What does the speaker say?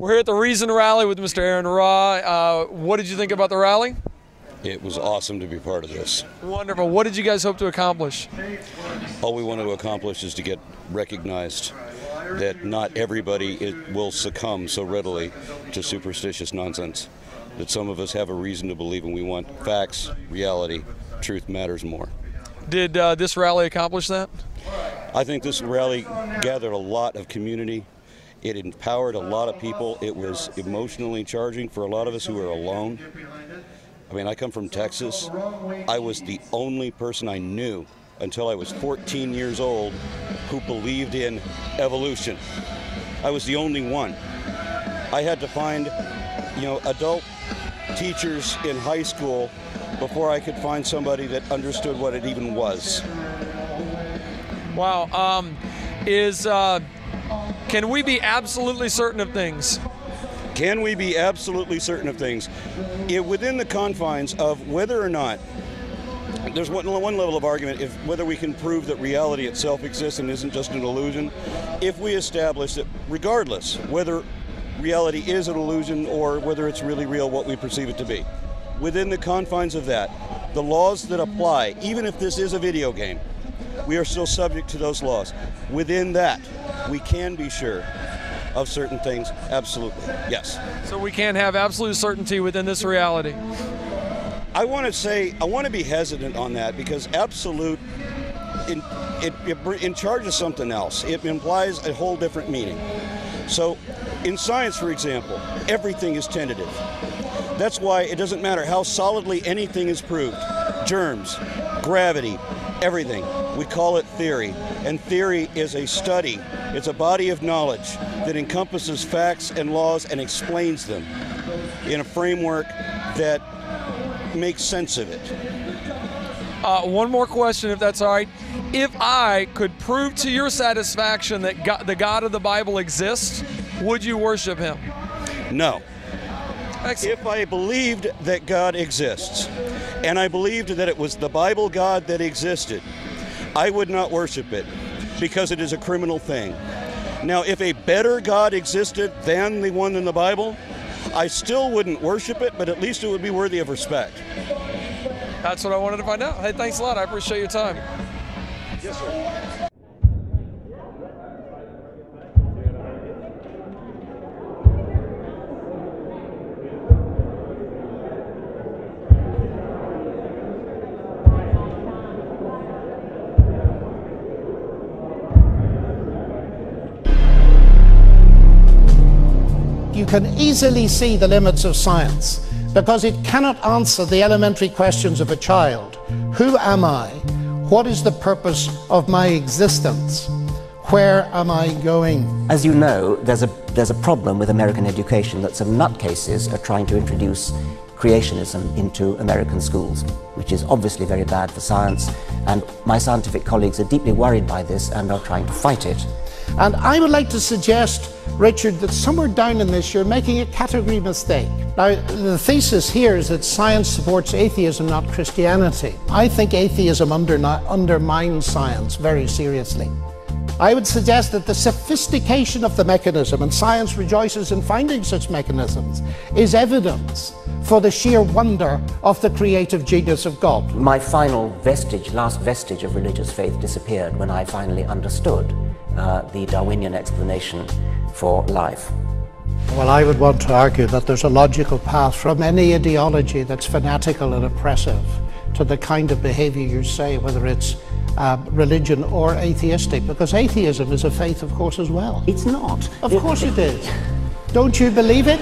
We're here at the Reason Rally with Mr. AronRa. What did you think about the rally? It was awesome to be part of this. Wonderful. What did you guys hope to accomplish? All we want to accomplish is to get recognized that not everybody will succumb so readily to superstitious nonsense. That some of us have a reason to believe, and we want facts, reality, truth matters more. Did this rally accomplish that? I think this rally gathered a lot of community. It empowered a lot of people. It was emotionally charging for a lot of us who are alone. I mean, I come from Texas. I was the only person I knew until I was 14 years old who believed in evolution. I was the only one. I had to find, adult teachers in high school before I could find somebody that understood what it even was. Wow. Can we be absolutely certain of things? Can we be absolutely certain of things? Within the confines of whether or not, there's one level of argument, whether we can prove that reality itself exists and isn't just an illusion. If we establish that regardless whether reality is an illusion or whether it's really real, what we perceive it to be, within the confines of that, the laws that apply, even if this is a video game, we are still subject to those laws. Within that, we can be sure of certain things, absolutely, yes. So we can have absolute certainty within this reality. I want to be hesitant on that because absolute, in charge of something else. It implies a whole different meaning. So in science, for example, everything is tentative. That's why it doesn't matter how solidly anything is proved. Germs, gravity, everything. We call it theory. And theory is a study. It's a body of knowledge that encompasses facts and laws and explains them in a framework that makes sense of it. One more question, if that's all right. If I could prove to your satisfaction that the God of the Bible exists, would you worship him? No. Excellent. If I believed that God exists, and I believed that it was the Bible God that existed, I would not worship it because it is a criminal thing. Now, if a better God existed than the one in the Bible, I still wouldn't worship it, but at least it would be worthy of respect. That's what I wanted to find out. Hey, thanks a lot. I appreciate your time. Yes, sir. You can easily see the limits of science because it cannot answer the elementary questions of a child. Who am I? What is the purpose of my existence? Where am I going? As you know, there's a problem with American education that some nutcases are trying to introduce creationism into American schools, which is obviously very bad for science, and my scientific colleagues are deeply worried by this and are trying to fight it. And I would like to suggest, Richard, that somewhere down in this you're making a category mistake. Now, the thesis here is that science supports atheism, not Christianity. I think atheism undermines science very seriously. I would suggest that the sophistication of the mechanism, and science rejoices in finding such mechanisms, is evidence for the sheer wonder of the creative genius of God. My final vestige, last vestige of religious faith disappeared when I finally understood the Darwinian explanation for life. Well, I would want to argue that there's a logical path from any ideology that's fanatical and oppressive to the kind of behavior you say, whether it's religion or atheistic, because atheism is a faith, of course, as well. It's not. Of course it is. Don't you believe it?